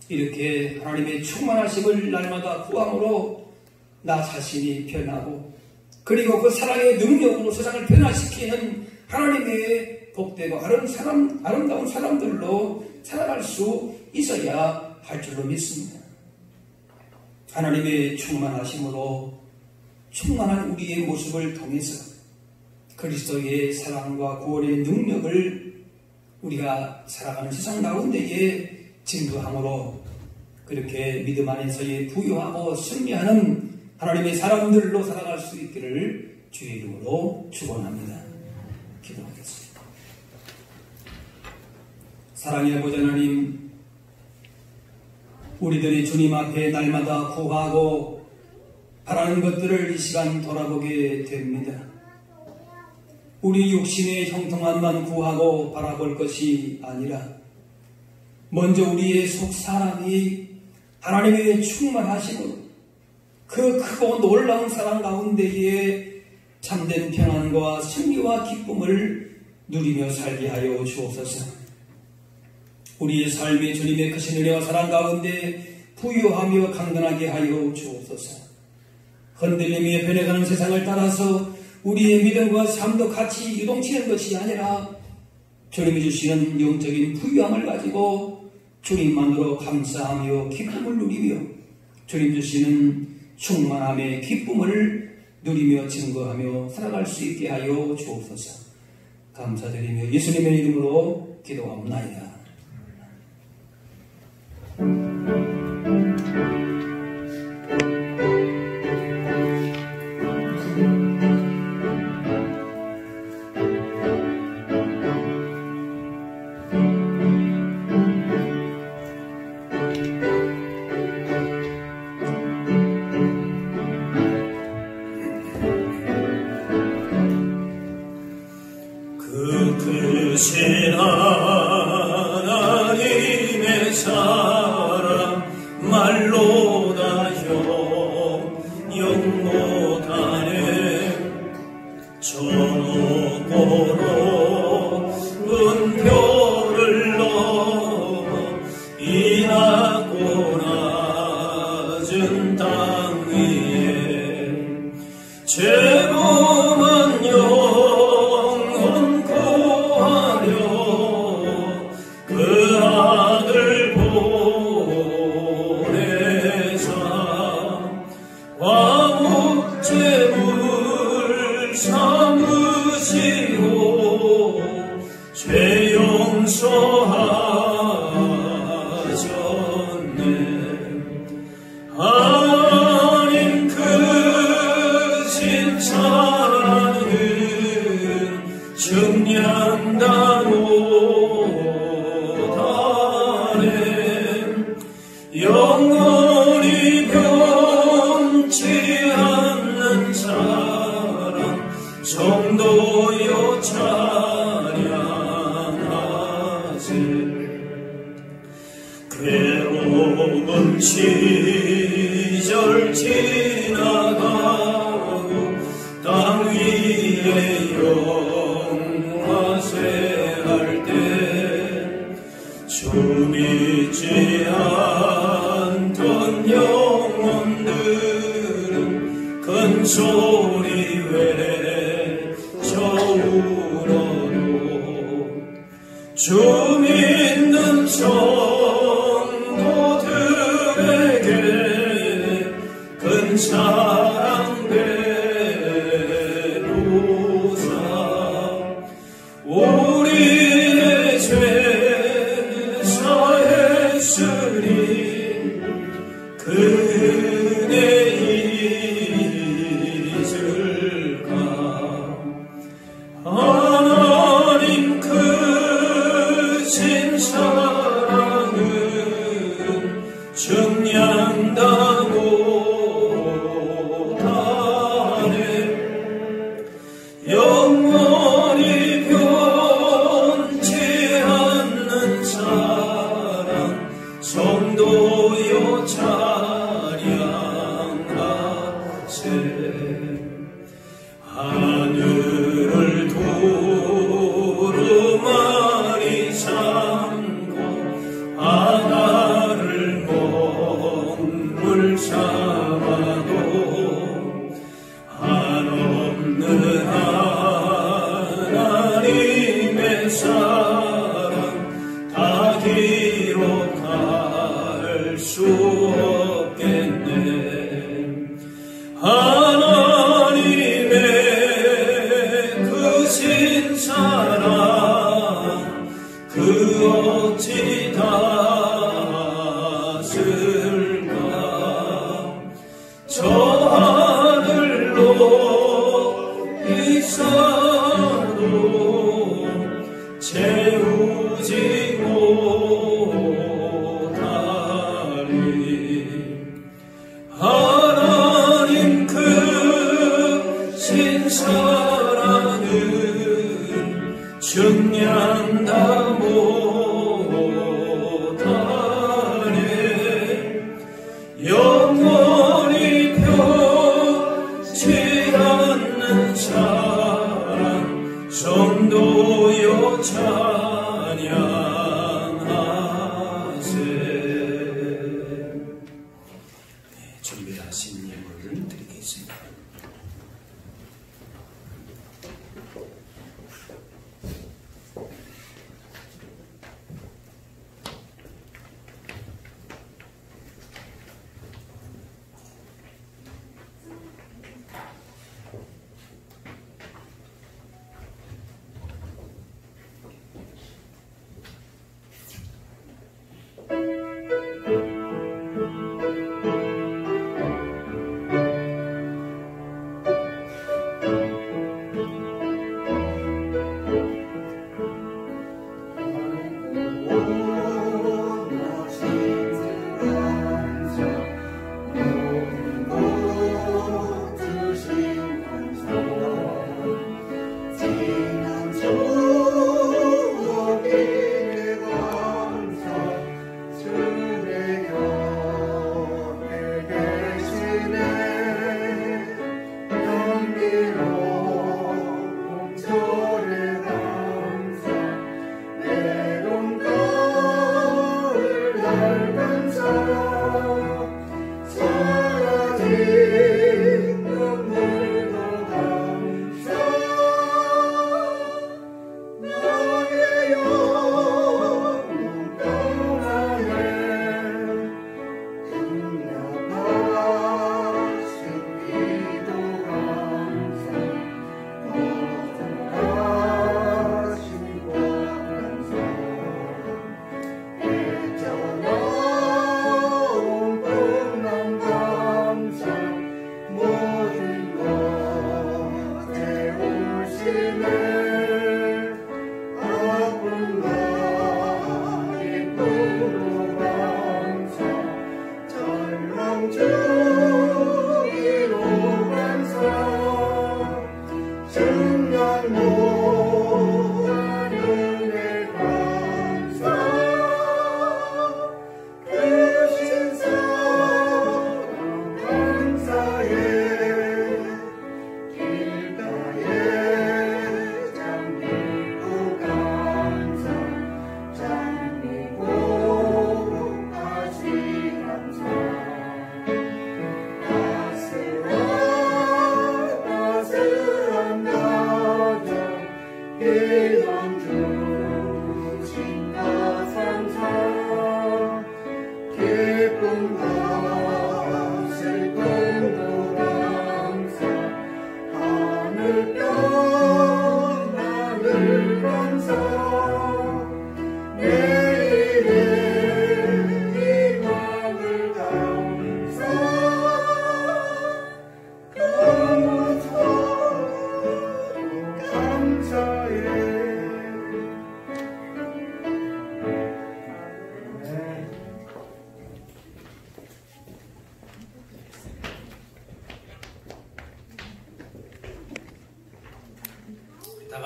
이렇게 하나님의 충만하심을 날마다 구함으로 나 자신이 변하고, 그리고 그 사랑의 능력으로 세상을 변화시키는 하나님의 복되고 아름다운 사람들로 살아갈 수 있어야 할 줄로 믿습니다. 하나님의 충만하심으로 충만한 우리의 모습을 통해서 그리스도의 사랑과 구원의 능력을 우리가 살아가는 세상 가운데에 증거함으로 그렇게 믿음 안에서의 부유하고 승리하는 하나님의 사람들로 살아갈 수 있기를 주의 이름으로 축원합니다. 기도하겠습니다. 사랑의 아버지 하나님, 우리들이 주님 앞에 날마다 구하고 바라는 것들을 이 시간 돌아보게 됩니다. 우리 육신의 형통함만 구하고 바라볼 것이 아니라 먼저 우리의 속 사람이 하나님의 충만하심으로 그 크고 놀라운 사랑 가운데에 참된 평안과 승리와 기쁨을 누리며 살게 하여 주옵소서. 우리의 삶이 주님의 크신 은혜와 사랑 가운데 부유하며 강건하게 하여 주옵소서. 흔들림에 변해가는 세상을 따라서 우리의 믿음과 삶도 같이 유동치는 것이 아니라 주님이 주시는 영적인 부유함을 가지고 주님만으로 감사하며 기쁨을 누리며 주님 주시는 충만함의 기쁨을 누리며 증거하며 살아갈 수 있게 하여 주옵소서. 감사드리며 예수님의 이름으로 기도합니다. 크신 하나님의 사랑 말로 다 영 못하네. 저 높고로 은표를 넣어 이 낮고 낮은 땅 위에 제몸은 영원 구하려 그 아들 보내사 화목제물 삼으시고 죄 용서하셨네. 하나님 크신 사랑은 증량다 못하네. 영원히 변치 않는 사랑 성도여 찬양하세. 괴로운 시절 지나가고 땅 위에 영화세 할 때 주 믿지 않던 영혼들은 큰 소리 외쳐 울어도 주 믿는 성도들에게 큰 사랑 베푸사 우리의 죄 사했으니 그 은혜 신사랑은 증량다 못하네. 영원히 변치 않는 사랑 성도여 찬양하세. 하늘을 두루마리 삼고 바다를 먹물 삼아도 한없는 하나님의 사랑 다 기록할 수 없겠네. 하나님의 그 신사랑 그 어찌 닿았을까. 저 하늘로 있어도 채우지 못하리. 하나님 그 신사랑은 증량다 못하리.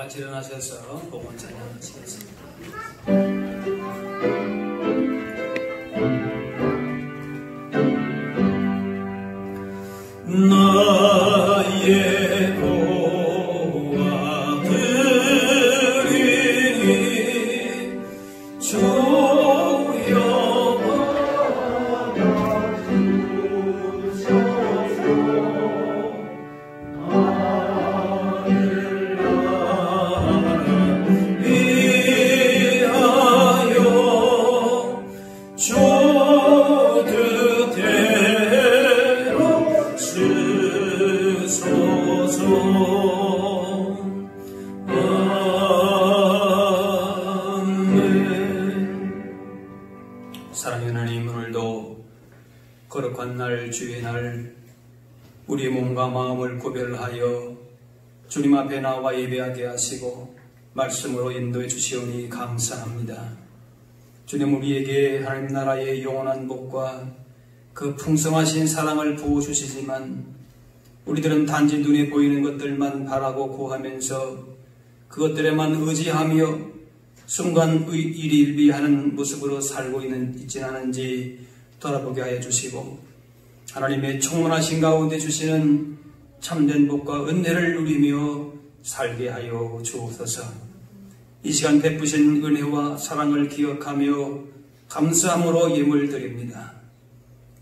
같이 일어나셔서 복원 찬양하시겠습니다. 나의 보아들이 주여 사랑의 하나님, 오늘도 거룩한 날, 주의 날, 우리의 몸과 마음을 구별하여 주님 앞에 나와 예배하게 하시고 말씀으로 인도해 주시오니 감사합니다. 주님, 우리에게 하나님 나라의 영원한 복과 그 풍성하신 사랑을 부어주시지만 우리들은 단지 눈에 보이는 것들만 바라고 구하면서 그것들에만 의지하며 순간 일일비하는 모습으로 살고 있지 않은지 돌아보게 하여 주시고 하나님의 충만하신 가운데 주시는 참된 복과 은혜를 누리며 살게 하여 주옵소서. 이 시간 베푸신 은혜와 사랑을 기억하며 감사함으로 예물 드립니다.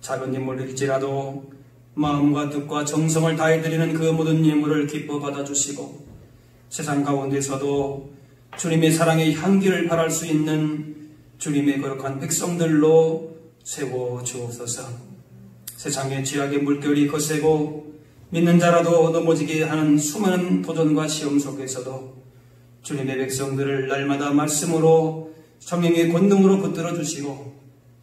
작은 예물일지라도 마음과 뜻과 정성을 다해 드리는 그 모든 예물을 기뻐 받아주시고 세상 가운데서도 주님의 사랑의 향기를 발할 수 있는 주님의 거룩한 백성들로 세워 주옵소서. 세상의 죄악의 물결이 거세고 믿는 자라도 넘어지게 하는 수많은 도전과 시험 속에서도 주님의 백성들을 날마다 말씀으로 성령의 권능으로 붙들어 주시고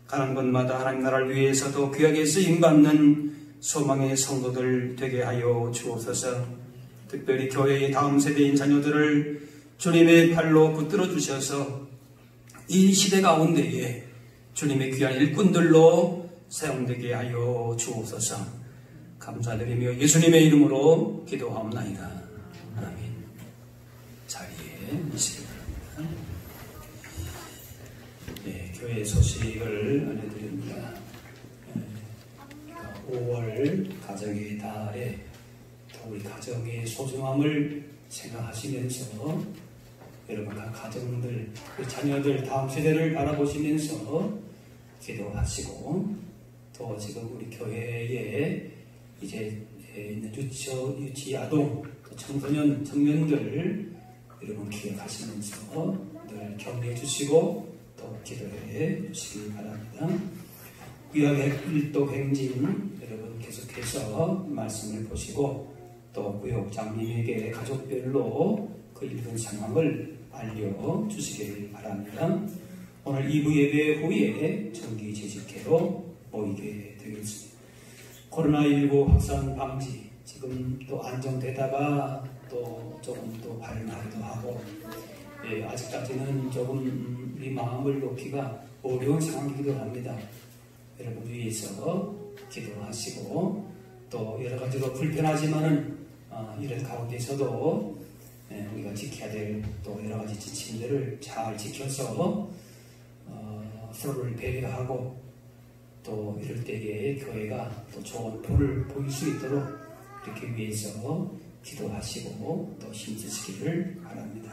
가는 곳마다 하나님 나라를 위해서도 귀하게 쓰임받는 소망의 성도들 되게 하여 주옵소서. 특별히 교회의 다음 세대인 자녀들을 주님의 팔로 붙들어 주셔서 이 시대 가운데에 주님의 귀한 일꾼들로 사용되게 하여 주옵소서. 감사드리며 예수님의 이름으로 기도하옵나이다. 아멘. 자리에 앉으시기 바랍니다. 네, 교회 소식을 알려드립니다. 5월 가정의 달에 우리 가정의 소중함을 생각하시면서 여러분 각 가정들, 자녀들, 다음 세대를 바라보시면서 기도하시고 또 지금 우리 교회에 이제 있는 유치 아동, 청소년, 청년들 여러분 기억하시면서 늘 격려해 주시고 또 기도해 주시기 바랍니다. 구약의 일독 행진 여러분 계속해서 말씀을 보시고 또 구역 장님에게 가족별로 그 읽은 상황을 알려주시길 바랍니다. 오늘 2부 예배 후에 정기 재직회로 모이게 되겠습니다. 코로나19 확산 방지 지금 또 안정되다가 또 조금 또 발생하기도 하고 아직까지는 조금 우리 마음을 놓기가 어려운 상황이기도 합니다. 여러분 위해서 기도하시고 또 여러 가지로 불편하지만은 이런 가운데서도 우리가 지켜야 될 또 여러 가지 지침들을 잘 지켜서 서로를 배려하고 또 이럴 때에 교회가 또 좋은 불을 보일 수 있도록 이렇게 위해서 기도하시고 또 힘쓰시기를 바랍니다.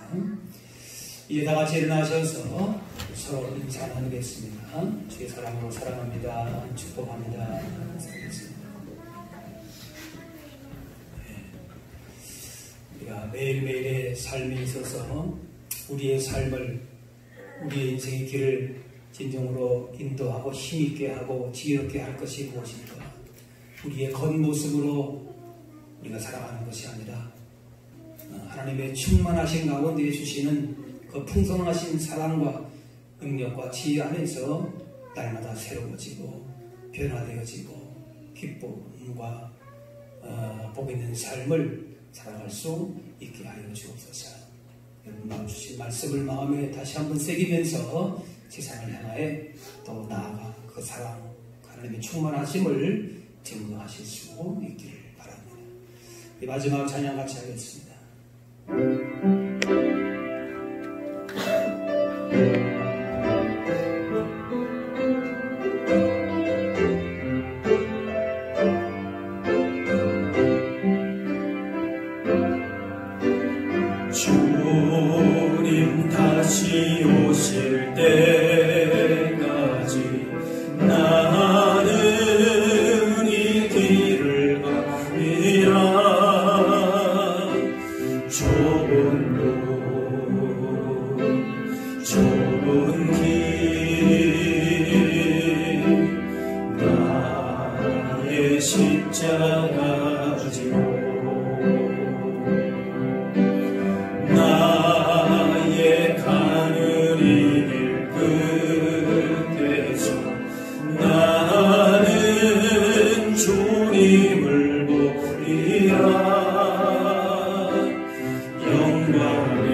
이제 다 같이 일어나셔서 서로 인사 나누겠습니다. 주의 사랑으로 사랑합니다. 축복합니다. 우리가 매일매일의 삶에 있어서 우리의 삶을, 우리의 인생의 길을 진정으로 인도하고 힘있게 하고 지혜롭게 할 것이 무엇일까? 우리의 겉모습으로 우리가 살아가는 것이 아니라 하나님의 충만하신 가운데 주시는 그 풍성하신 사랑과 능력과 지혜 안에서 날마다 새로워지고 변화되어지고 기쁨과 복 있는 삶을 살아갈 수 있게 하여 주옵소서. 여러분 주신 말씀을 마음에 다시 한번 새기면서 세상을 향하여 또 나아가 그 사랑, 하나님의 충만하심을 증거하실 수 있기를 바랍니다. 마지막 찬양 같이 하겠습니다. 주님 다시 오실 때까지 나는 이 길을 가리라. 좁은 길 나의 십자가 지고 나의 가는 이 길 끝에서 나는 주님을 보리라. 영광의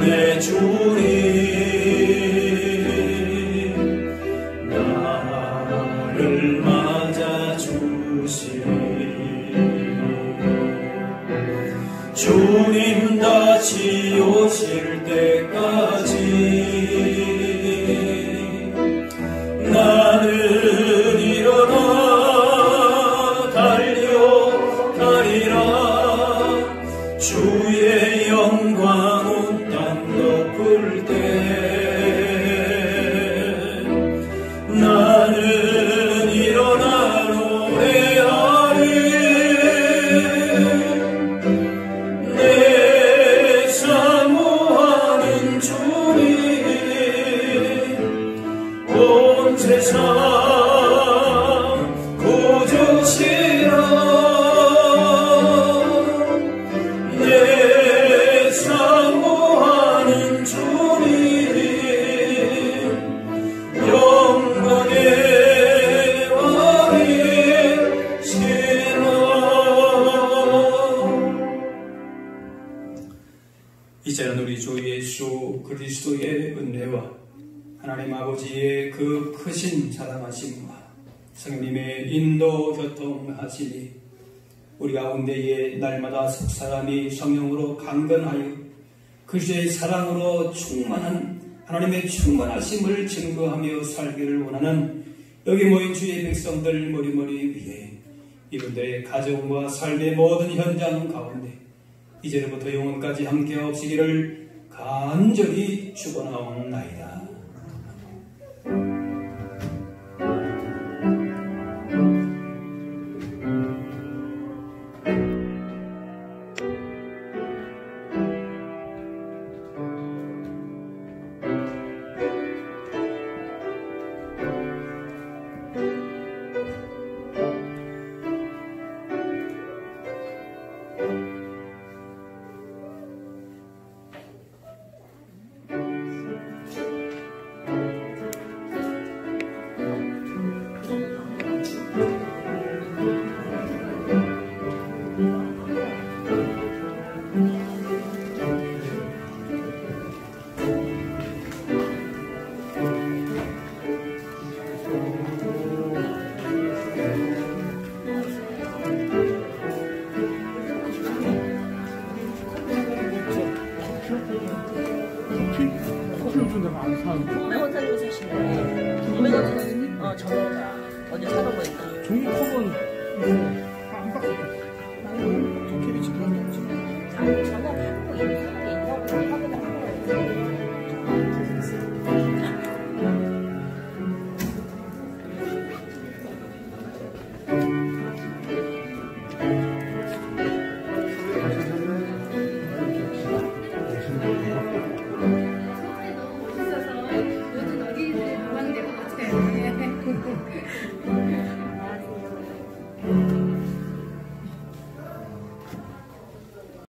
내 주님 나를 맞아주시리. 주님 다시 오실 때까지 나는 일어나 달려가리라. 주의 영광 온 땅 덮을 때 나는 일어나 노래하리. 내 사모하는 주님 온 세상 고주시라. 내 사모하는 주님 영광의 왕이시라. 이제는 우리 주 예수 그리스도의 은혜와 하나님 아버지의 그 크신 사랑하심과 성령님의 인도 교통하심이 우리 가운데에 날마다 속사람이 성령으로 강건하여 그리스도의 사랑으로 충만한 하나님의 충만하심을 증거하며 살기를 원하는 여기 모인 주의 백성들 머리머리 위에 이분들의 가정과 삶의 모든 현장 가운데 이제부터 영원까지 함께 하시기를 간절히 축원하옵나이다. 매원살고 사시네. 매원살고 저거가 어디 사는 거니까. 종이컵은 한 박스